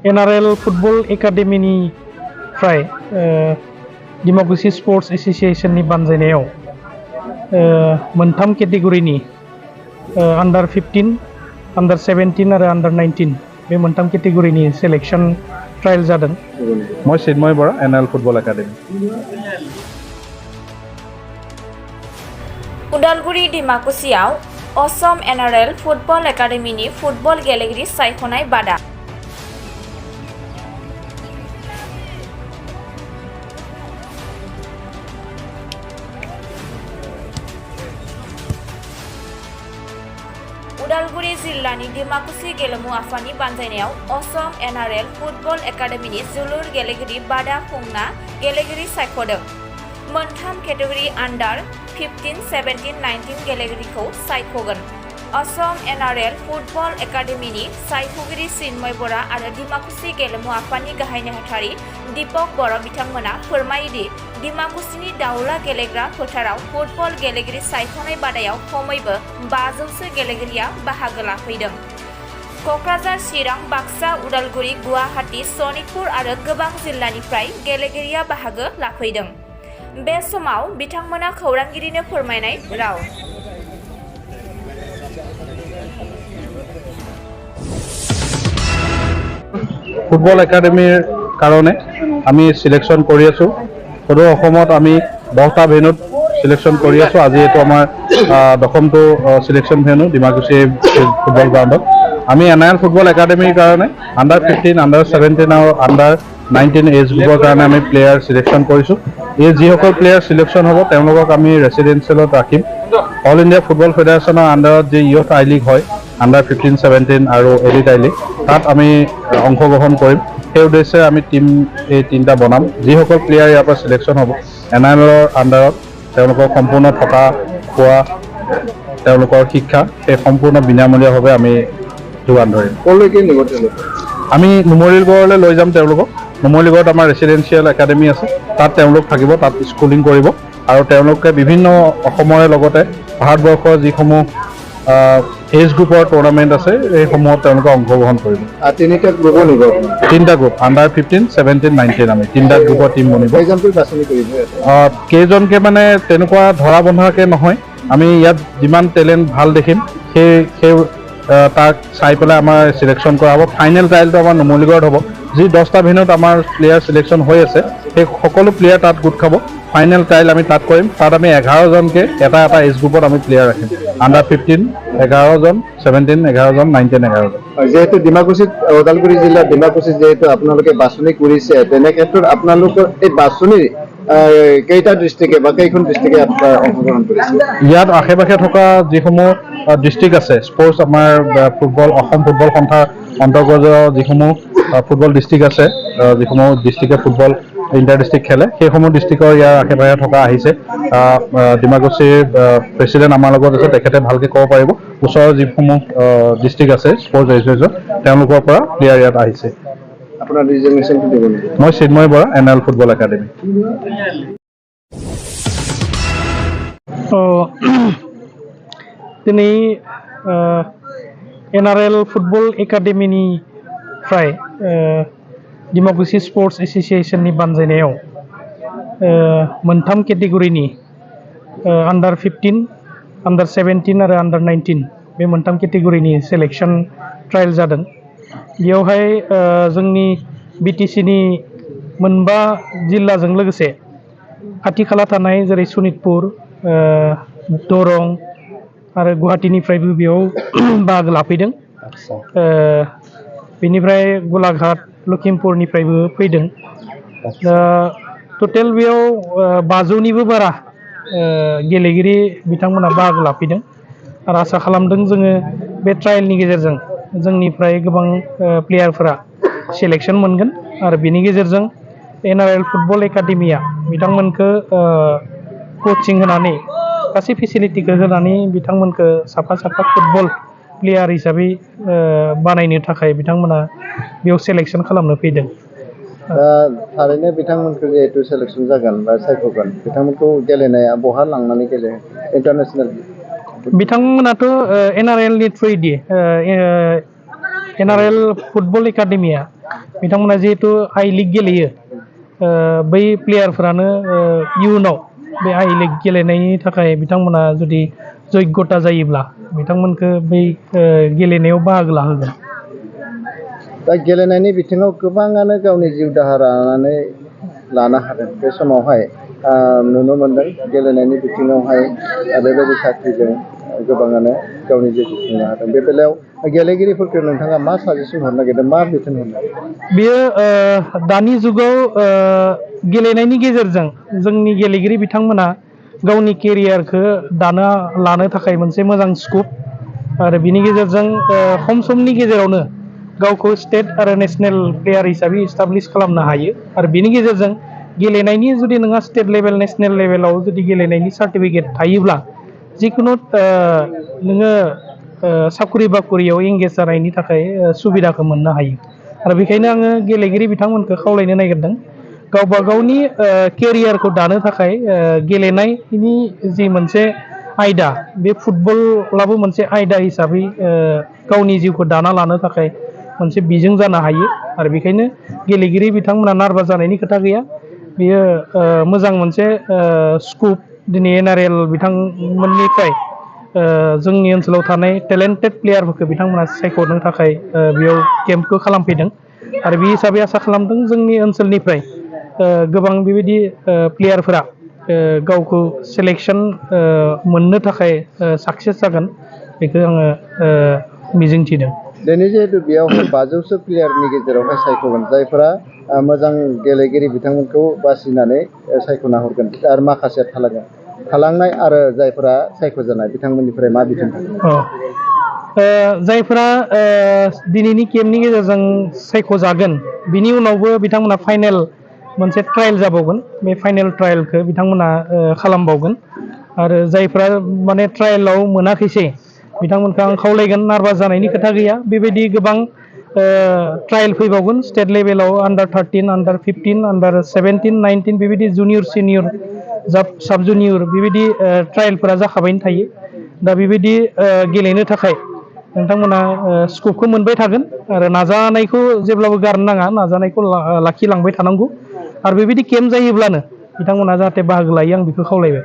NRL football एकाडेमिनि फ्राय democracy sports एसोसिएशननि बानजायनायाव मोनथाम केटेगरिनि under 15, under 17 आरो under 19 बे मोनथाम केटेगरिनि सिलेक्शन ट्रायल जादों। मैं Chinmay Bara NRL football academy. Udalguri डिमाकुसियाव असम NRL फुटबल एकाडेमिनि फुटबल गेलेगिरि सायख'नाय बादा। उदालगुरि जिल्लानि डिमाकुसि गेलेमु आफादनि बानजायनायाव असम NRL फुटबल एकाडेमिनि जोलुर गेलेगिरि बादा खुंना गेलेगिरि सायख'दों। मोनथाम केटेगरि आन्डार 15, 17, 19 गेलेगिरिखौ सायख'गोन। असम NRL फुटबल एकाडेमिनि सायख'गिरि चिन्मय बरा आरो डिमाकुसि गेलेमु आफादनि गाहाय नेहाथारि दीपक बर' बिथांमोना फोरमायोदि डिमाकुसिनि दाउला गेलेग्रा फोथाराव फुटबल गेलेगिरि सायख'नाय बादायाव खमैबो 500सो गेलेगिरिया बाहागो लाफैदों। क'क्राझार, चिरां, बाक्सा, उदालगुरि, गुवाहाटी, सनितपुर आरो गोबां जिल्लानिफ्राय गेलेगिरिया बाहागो लाफैदों। बे समाव बिथांमोना खौरांगिरिनो फोरमायनाय राव। फुटबल एकाडेमिर कारणे आमी सिलेक्शन करि आছো। सदर অসমত আমি 10টা ভেনুত सिलेक्शन करि आছো। আজি এটো আমাৰ 10মটো सिलेक्शन ভেনু ডিমাকুসি ফুটবল গ্ৰাউণ্ডত। আমি NRL ফুটবল একাডেমিৰ কাৰণে আন্ডাৰ 15, আন্ডাৰ 17 আৰু আন্ডাৰ 19 এজ গ্ৰুপৰ কাৰণে আমি প্লেয়াৰ সিলেকশন কৰিছো। এই যিসকল প্লেয়াৰ সিলেকশন হ'ব তেওঁলোকক আমি ৰেসিডেন্সিয়েলত ৰাখিম। অল ইণ্ডিয়া ফুটবল ফেডাৰেশ্যনৰ আন্ডাৰত যে ইয়থ আই লিগ হয় আন্ডাৰ 15, 17 আৰু এলিট আই লিগ তাত আমি অংশগ্ৰহণ কৰিম। সেই উদ্দেশ্যে আমি টিম এই তিনিটা বনাম। যিসকল প্লেয়াৰ ইয়াৰ পৰা সিলেকশন হ'ব NRLৰ আন্ডাৰত তেওঁলোকৰ সম্পূৰ্ণ থকা খোৱা তেওঁলোকৰ শিক্ষা সেই সম্পূৰ্ণ বিনামূলীয়াভাৱে আমি যোগান ধৰিম। আমি নুমলীগড়লৈ লৈ যাম তেওঁলোকক। নুমলীগড়ত আমাৰ ৰেসিডেন্সিয়েল একাডেমি আছে, তাত তেওঁলোক থাকিব, তাত স্কুলিং কৰিব আৰু তেওঁলোকে বিভিন্ন অসমৰে লগতে ভাৰতবৰ্ষৰ যিসমূহ এজ গ্ৰুপৰ টুৰ্ণামেণ্ট আছে এইসমূহত তেওঁলোকে অংশগ্ৰহণ কৰিব। তিনিটা গ্ৰুপ আন্ডাৰ 15, 17, 19 আমি তিনিটা গ্ৰুপৰ টিম বনিব। কেইজনকে মানে তেনেকুৱা ধৰা বন্ধাকে নহয়, আমি ইয়াত যিমান টেলেণ্ট ভাল দেখিম সেই তাক চাই পেলাই আমাৰ সিলেকশন কৰা হ'ব। ফাইনেল ট্ৰায়েলটো আমাৰ নুমলীগড়ত হ'ব। যি 10টা ভেনুত আমাৰ প্লেয়াৰ সিলেকশন হৈ আছে সেই সকলো প্লেয়াৰ তাত গোট খাব। ফাইনেল ট্ৰায়েল আমি তাত কৰিম। তাত আমি 11জনকে এটা এজ গ্ৰুপত আমি প্লেয়াৰ ৰাখিম। আন্ডাৰ 15 11জন, 17 11জন, 19 11জন। যেহেতু ডিমাকুছিত ওদালগুৰি জিলাৰ ডিমাকুছিত যেহেতু আপোনালোকে বাছনি কৰিছে তেনে ক্ষেত্ৰত আপোনালোকৰ এই বাছনিৰ কেইটা ডিস্ট্ৰিক্টে বা কেইখন ডিস্ট্ৰিক্টে অংশগ্ৰহণ কৰিছে? ইয়াত আশে-পাশে থকা যিসমূহ ডিস্ট্ৰিক্ট আছে স্পৰ্টছ আমাৰ ফুটবল অসম ফুটবল সন্থাৰ অন্তৰ্গত যিসমূহ ফুটবল ডিস্ট্ৰিক্ট আছে, যিসমূহ ডিস্ট্ৰিক্টে ফুটবল ইণ্টাৰ ডিস্ট্ৰিক্ট খেলে সেইসমূহ ডিস্ট্ৰিক্টৰ ইয়াৰ আশে-পাশে থকা আহিছে। ডিমাকুছিৰ প্ৰেচিডেণ্ট আমাৰ লগত আছে, তেখেতে ভালকৈ ক'ব পাৰিব। ওচৰৰ যিসমূহ ডিস্ট্ৰিক্ট আছে স্পৰ্টছ এছ'চিয়েশ্যন তেওঁলোকৰ পৰা প্লেয়াৰ ইয়াত আহিছে। আপোনাৰ ৰিজনেশ্যনটো দিব নেকি? মই চিন্ময় বৰা, NRL ফুটবল একাডেমি। दिनै NRL फुटबल एकाडेमिनि फ्राय डेमोक्रेसी स्पोर्ट्स एसोसिएशननि बानजायनायाव मोनथाम केटेगरिनि अंडर 15, अंडर 17 आरो अंडर 19 बे मोनथाम केटेगरिनि सिलेक्शन ट्रायल जादों। बेयावहाय जोंनि BTCनि मोनबा जिल्लाजों लोगोसे खाथि खाला थानाय जेरै सनितपुर, दरं आरो गुवाहाटीनिफ्रायबो बेयाव बाहागो लाफैदों। बेनिफ्राय गलाघाट, लखिमपुरनिफ्रायबो फैदों। टटेल बेयाव 500निबो बारा गेलेगिरि बिथांमोना बाहागो लाफैदों आरो आसा खालामदों जोङो बे ट्रायलनि गेजेरजों जोंनिफ्राय गोबां प्लेयारफोरा सिलेक्शन मोनगोन आरो बेनि गेजेरजों NRL फुटबल एकाडेमिया बिथांमोनखौ कोचिं होनानै गासै फेसिलिटिखौ होनानै बिथांमोनखौ साफा फुटबल प्लेयार हिसाबै बानायनो थाखाय बिथांमोना बेयाव सिलेक्शन खालामनो फैदों। थारैनो बिथांमोनखौ जिहेतु सिलेक्शन जागोन बा सायख'गोन बिथांमोनखौ गेलेनाया बहा लांनानै गेले इन्टारनेशनेल बिथांमोनाथ' NRL नि थ्रुयै NRL फुटबल एकाडेमिया बिथांमोना जिहेतु आई लीग गेलेयो बै प्लेयारफोरानो इयुनाव बे आई लीग गेलेनायनि थाखाय बिथांमोना जुदि जग्यता जायोब्ला बिथांमोनखौ बै गेलेनायाव बाहागो लाहोगोन। दा गेलेनायनि बिथिङाव गोबाङानो गावनि जिउ दाहा लानो हादों बे समावहाय नुनो मोनदों गेलेनायनि बिथिङावहाय बेबायदि साख्रिजों गोबाङानो गावनि जिउखौ खुंनो हादों। बे बेलायाव गेलेगिरिफोरखौ नोंथाङा मा साजेसन हरनो नागिरदों, मा बिथोन हरनो नागिरदों? बेयो दानि जुगाव गेलेनायनि गेजेरजों जोंनि गेलेगिरि बिथांमोना गावनि केरियारखौ लानो थाखाय मोनसे मोजां स्कप आरो बिनि गेजेरजों खम समनि गेजेरावनो गावखौ स्टेट आरो नेसनेल प्लेयार हिसाबै इस्टाब्लिश खालामनो हायो। आरो बिनि गेजेरजों गेलेनायनि जुदि नोंहा स्टेट लेभेल नेसनेल लेभेलाव जुदि गेलेनायनि सार्टिफिकेट थायोब्ला जिखुनु नोङो साखरि बाखरियाव एंगेज जानायनि थाखाय सुबिदाखौ मोननो हायो। आरो बेखायनो आङो गेलेगिरि बिथांमोनखौ खावलायनो नागिरदों गावबा गावनि केरियारखौ दानो थाखाय गेलेनायनि जि मोनसे आयदा बे फुटबलाबो मोनसे आयदा हिसाबै गावनि जिउखौ दाना लानो थाखाय मोनसे बिजों जानो हायो। आरो बेखायनो गेलेगिरि बिथांमोना नार्भास जानायनि खोथा गैया। बेयो मोजां मोनसे स्कप दिनै NRL बिथांमोननिफ्राय जोंनि ओनसोलाव थानाय टेलेन्टेड प्लेयारफोरखौ बिथांमोना सायख'नो थाखाय बेयाव केम्पखौ खालामफैदों। आरो बे हिसाबै आसा खालामदों जोंनि ओनसोलनिफ्राय गोबां बेबायदि प्लेयारफोरा गावखौ सेलेक्सन मोननो थाखाय साक्सेस जागोन बेखौ आङो मिजिंथिदों। दिनै जिहेतु बेयावहाय 500सो प्लेयारनि गेजेरावहाय सायख'गोन जायफोरा मोजां गेलेगिरि बिथांमोनखौ बासिनानै सायख'ना हरगोन आरो माखासेया थालांनाय आरो जायफोरा सायख'जानाय बिथांमोननिफ्राय मा बिथोन थागोन? जायफोरा दिनैनि केम्पनि गेजेरजों सायख'जागोन बिनि उनावबो बिथांमोना फाइनेल मोनसे ट्रायल जाबावगोन। बे फाइनेल ट्रायलखौ बिथांमोना खालामबावगोन। आरो जायफ्रा माने ट्रायलाव मोनाखैसै बिथांमोनखौ आं खावलायगोन नार्भास जानायनि खोथा गैया। बेबायदि गोबां ट्रायल फैबावगोन स्टेट लेभेलाव आन्डार 13, आन्डार 15, आन्डार 17, 19 बेबायदि जुनियर सिनियर साब जुनियर बेबायदि ट्रायलफोरा जाखाबायनो थायो। दा बेबायदि गेलेनो थाखाय नोंथांमोना स्कपखौ मोनबाय थागोन आरो नाजानायखौ जेब्लाबो गारनो नाङा, नाजानायखौ लाखिलांबाय थानांगौ। आरो बेबायदि केम्प जायोब्लानो बिथांमोना जाहाथे बाहागो लायो आं बेखौ खावलायबाय।